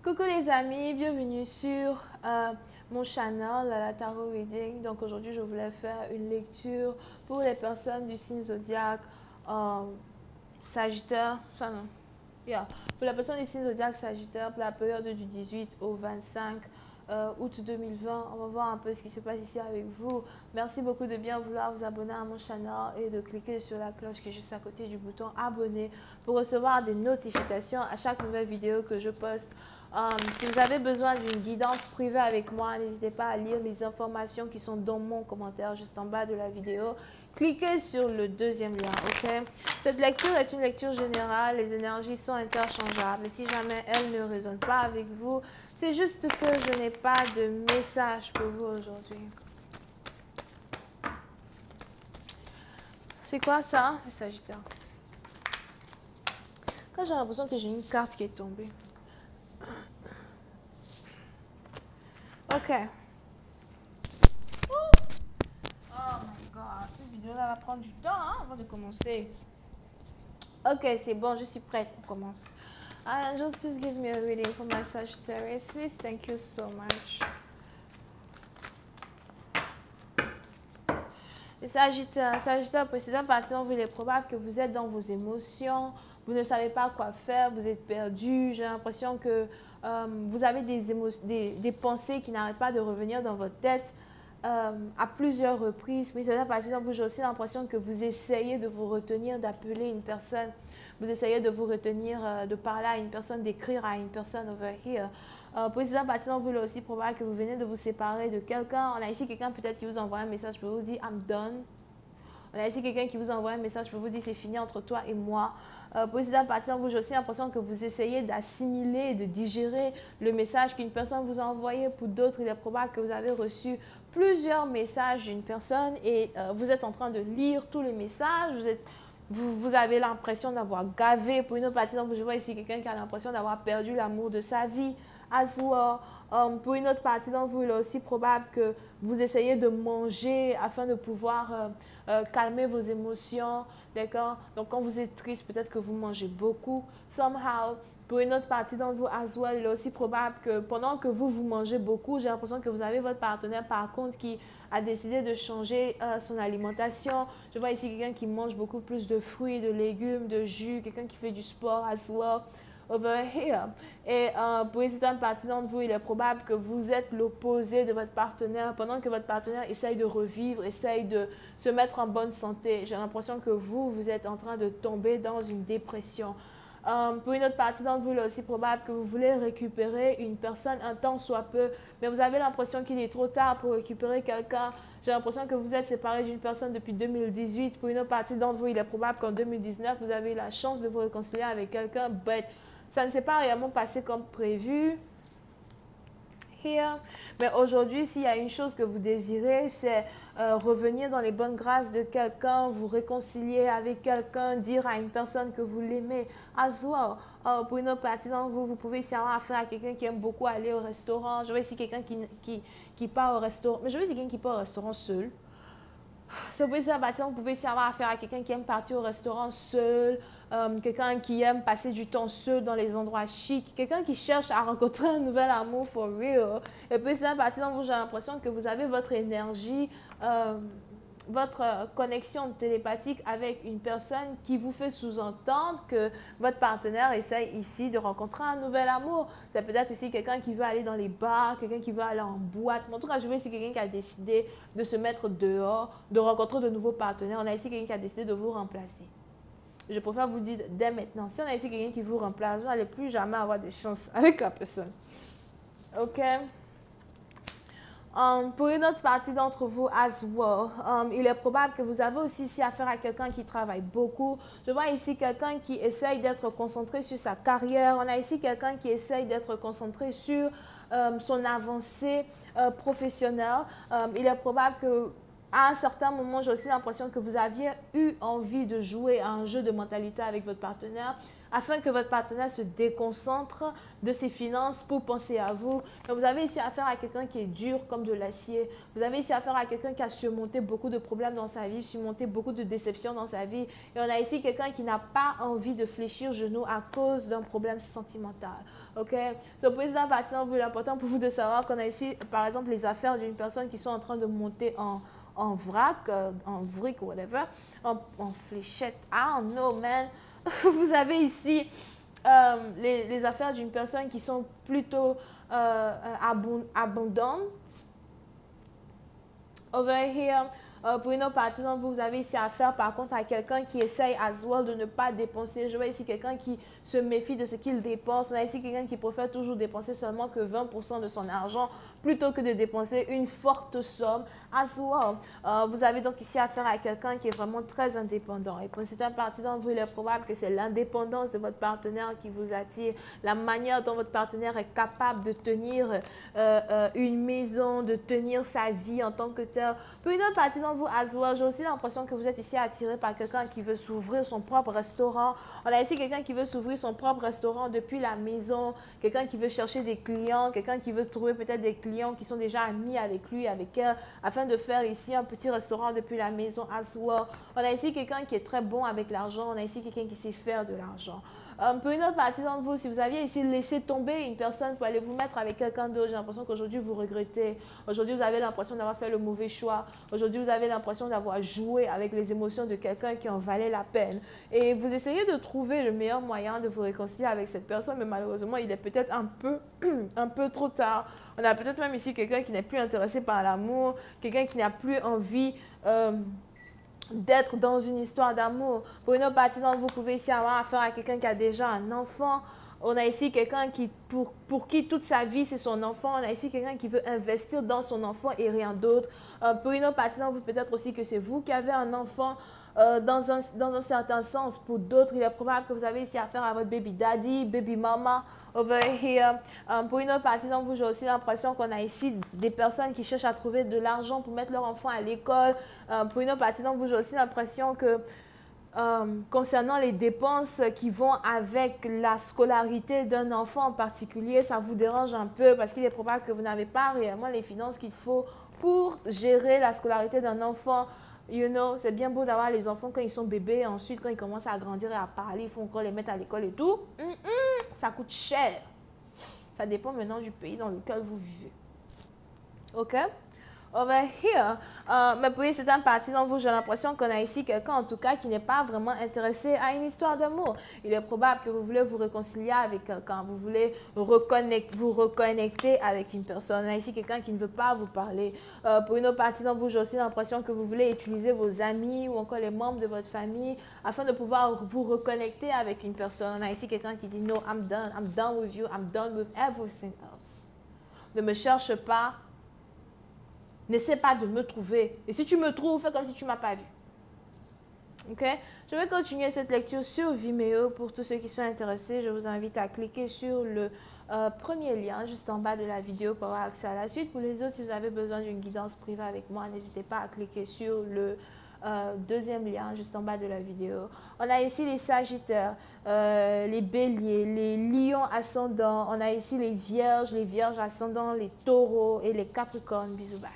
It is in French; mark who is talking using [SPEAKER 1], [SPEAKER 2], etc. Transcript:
[SPEAKER 1] Coucou les amis, bienvenue sur mon channel, la Tarot Reading. Donc aujourd'hui, je voulais faire une lecture pour les personnes du signe zodiaque Sagittaire. Ça non. Yeah. Pour la personne du signe zodiaque Sagittaire, pour la période du 18 au 25 août 2020, on va voir un peu ce qui se passe ici avec vous. Merci beaucoup de bien vouloir vous abonner à mon channel et de cliquer sur la cloche qui est juste à côté du bouton abonner pour recevoir des notifications à chaque nouvelle vidéo que je poste. Si vous avez besoin d'une guidance privée avec moi, n'hésitez pas à lire les informations qui sont dans mon commentaire juste en bas de la vidéo. Cliquez sur le deuxième lien, ok? Cette lecture est une lecture générale, les énergies sont interchangeables. Et si jamais elles ne résonnent pas avec vous, c'est juste que je n'ai pas de message pour vous aujourd'hui. C'est quoi ça, le Sagittaire? Quand j'ai l'impression que j'ai une carte qui est tombée. Ok. Oh my god, cette vidéo-là va prendre du temps avant de commencer. Ok, c'est bon, je suis prête. On commence. Angels, please give me a reading for my Sagittarius. Please, thank you so much. Les Sagittaires précédent partant, il est probable que vous êtes dans vos émotions, vous ne savez pas quoi faire, vous êtes perdu. J'ai l'impression que vous avez des pensées qui n'arrêtent pas de revenir dans votre tête à plusieurs reprises. Mais c'est partant, j'ai aussi l'impression que vous essayez de vous retenir, d'appeler une personne. Vous essayez de vous retenir, de parler à une personne, d'écrire à une personne over here. Président Bâtiment, vous aussi probable que vous venez de vous séparer de quelqu'un. On a ici quelqu'un peut-être qui vous envoie un message pour vous dire I'm done. On a ici quelqu'un qui vous envoie un message pour vous dire c'est fini entre toi et moi. Président Bâtiment, vous j'ai aussi l'impression que vous essayez d'assimiler, de digérer le message qu'une personne vous a envoyé. Pour d'autres, il est probable que vous avez reçu plusieurs messages d'une personne et vous êtes en train de lire tous les messages. Vous avez l'impression d'avoir gavé. Pour une autre partie, je vois ici quelqu'un qui a l'impression d'avoir perdu l'amour de sa vie. As well. Pour une autre partie d'entre vous, il est aussi probable que vous essayez de manger afin de pouvoir calmer vos émotions. D'accord? Donc, quand vous êtes triste, peut-être que vous mangez beaucoup. Somehow. Pour une autre partie d'entre vous, as well, il est aussi probable que pendant que vous mangez beaucoup, j'ai l'impression que vous avez votre partenaire, par contre, qui a décidé de changer son alimentation. Je vois ici quelqu'un qui mange beaucoup plus de fruits, de légumes, de jus, quelqu'un qui fait du sport as well, over here. Et pour une certaine partie d'entre vous, il est probable que vous êtes l'opposé de votre partenaire. Pendant que votre partenaire essaye de revivre, essaye de se mettre en bonne santé, j'ai l'impression que vous êtes en train de tomber dans une dépression. Pour une autre partie d'entre vous, il est aussi probable que vous voulez récupérer une personne un temps soit peu, mais vous avez l'impression qu'il est trop tard pour récupérer quelqu'un. J'ai l'impression que vous êtes séparé d'une personne depuis 2018. Pour une autre partie d'entre vous, il est probable qu'en 2019, vous avez eu la chance de vous réconcilier avec quelqu'un, mais ça ne s'est pas réellement passé comme prévu. Here. Mais aujourd'hui, s'il y a une chose que vous désirez, c'est revenir dans les bonnes grâces de quelqu'un, vous réconcilier avec quelqu'un, dire à une personne que vous l'aimez. As well. Pour une autre partie d'entre vous, vous pouvez ici avoir affaire à quelqu'un qui aime beaucoup aller au restaurant. Je vois ici quelqu'un qui part au restaurant. Mais je vois ici quelqu'un qui part au restaurant seul. Sur Brisbane Bâtiment, vous pouvez aussi avoir affaire à quelqu'un qui aime partir au restaurant seul, quelqu'un qui aime passer du temps seul dans les endroits chics, quelqu'un qui cherche à rencontrer un nouvel amour for real. Et puis, c'est un bâtiment où j'ai l'impression que vous avez votre énergie, votre connexion télépathique avec une personne qui vous fait sous-entendre que votre partenaire essaye ici de rencontrer un nouvel amour. C'est peut-être ici quelqu'un qui veut aller dans les bars, quelqu'un qui veut aller en boîte. Mais en tout cas, je vois ici quelqu'un qui a décidé de se mettre dehors, de rencontrer de nouveaux partenaires. On a ici quelqu'un qui a décidé de vous remplacer. Je préfère vous dire dès maintenant, si on a ici quelqu'un qui vous remplace, vous n'allez plus jamais avoir de chance avec la personne. Ok? Pour une autre partie d'entre vous, as well, il est probable que vous avez aussi ici affaire à quelqu'un qui travaille beaucoup. Je vois ici quelqu'un qui essaye d'être concentré sur sa carrière. On a ici quelqu'un qui essaye d'être concentré sur son avancée professionnelle. Il est probable que à un certain moment, j'ai aussi l'impression que vous aviez eu envie de jouer à un jeu de mentalité avec votre partenaire afin que votre partenaire se déconcentre de ses finances pour penser à vous. Donc, vous avez ici affaire à quelqu'un qui est dur comme de l'acier. Vous avez ici affaire à quelqu'un qui a surmonté beaucoup de problèmes dans sa vie, surmonté beaucoup de déceptions dans sa vie. Et on a ici quelqu'un qui n'a pas envie de fléchir genou à cause d'un problème sentimental. Ok? So, président partant, l'important pour vous de savoir qu'on a ici, par exemple, les affaires d'une personne qui sont en train de monter en vrac, en vric, whatever, en fléchette. I don't know, man. Vous avez ici les affaires d'une personne qui sont plutôt abondantes. Over here, pour une autre partie, vous avez ici affaire par contre à quelqu'un qui essaye as well de ne pas dépenser. Je vois ici quelqu'un qui se méfie de ce qu'il dépense. On a ici quelqu'un qui préfère toujours dépenser seulement que 20% de son argent plutôt que de dépenser une forte somme as well. Vous avez donc ici affaire à quelqu'un qui est vraiment très indépendant. Et pour certaines parties d'entre vous, il est probable que c'est l'indépendance de votre partenaire qui vous attire, la manière dont votre partenaire est capable de tenir une maison, de tenir sa vie en tant que tel. Pour une autre partie d'entre vous, as well, j'ai aussi l'impression que vous êtes ici attiré par quelqu'un qui veut s'ouvrir son propre restaurant. On a ici quelqu'un qui veut s'ouvrir son propre restaurant depuis la maison, quelqu'un qui veut chercher des clients, quelqu'un qui veut trouver peut-être des clients qui sont déjà amis avec lui, avec elle, afin de faire ici un petit restaurant depuis la maison as well. On a ici quelqu'un qui est très bon avec l'argent, on a ici quelqu'un qui sait faire de l'argent. Pour une autre partie d'entre vous, si vous aviez ici laissé tomber une personne pour aller vous mettre avec quelqu'un d'autre, j'ai l'impression qu'aujourd'hui vous regrettez. Aujourd'hui vous avez l'impression d'avoir fait le mauvais choix. Aujourd'hui vous avez l'impression d'avoir joué avec les émotions de quelqu'un qui en valait la peine. Et vous essayez de trouver le meilleur moyen de vous réconcilier avec cette personne, mais malheureusement il est peut-être un peu trop tard. On a peut-être même ici quelqu'un qui n'est plus intéressé par l'amour, quelqu'un qui n'a plus envie d'être dans une histoire d'amour. Pour une autre partie, vous pouvez ici avoir affaire à quelqu'un qui a déjà un enfant. On a ici quelqu'un qui, pour qui toute sa vie, c'est son enfant. On a ici quelqu'un qui veut investir dans son enfant et rien d'autre. Pour une autre partie, peut-être aussi que c'est vous qui avez un enfant. Dans un certain sens, pour d'autres, il est probable que vous avez ici affaire à votre baby daddy, baby mama, over here. Pour une autre partie d'entre vous, j'ai aussi l'impression qu'on a ici des personnes qui cherchent à trouver de l'argent pour mettre leur enfant à l'école. Pour une autre partie d'entre vous, j'ai aussi l'impression que concernant les dépenses qui vont avec la scolarité d'un enfant en particulier, ça vous dérange un peu parce qu'il est probable que vous n'avez pas réellement les finances qu'il faut pour gérer la scolarité d'un enfant. You know, c'est bien beau d'avoir les enfants quand ils sont bébés, ensuite quand ils commencent à grandir et à parler, il faut encore les mettre à l'école et tout. Ça coûte cher. Ça dépend maintenant du pays dans lequel vous vivez. Ok? Over here. Mais pour certaines parties d'entre vous, j'ai l'impression qu'on a ici quelqu'un, en tout cas, qui n'est pas vraiment intéressé à une histoire d'amour. Il est probable que vous voulez vous réconcilier avec quelqu'un, vous voulez vous reconnecter avec une personne. On a ici quelqu'un qui ne veut pas vous parler. Pour une autre partie d'entre vous, j'ai aussi l'impression que vous voulez utiliser vos amis ou encore les membres de votre famille afin de pouvoir vous reconnecter avec une personne. On a ici quelqu'un qui dit « No, I'm done with you, I'm done with everything else. » Ne me cherche pas. N'essaie pas de me trouver. Et si tu me trouves, fais comme si tu ne m'as pas vu. Ok? Je vais continuer cette lecture sur Vimeo. Pour tous ceux qui sont intéressés, je vous invite à cliquer sur le premier lien juste en bas de la vidéo pour avoir accès à la suite. Pour les autres, si vous avez besoin d'une guidance privée avec moi, n'hésitez pas à cliquer sur le deuxième lien juste en bas de la vidéo. On a ici les Sagittaires, les Béliers, les Lions ascendants. On a ici les Vierges ascendants, les Taureaux et les Capricornes. Bisous, bye.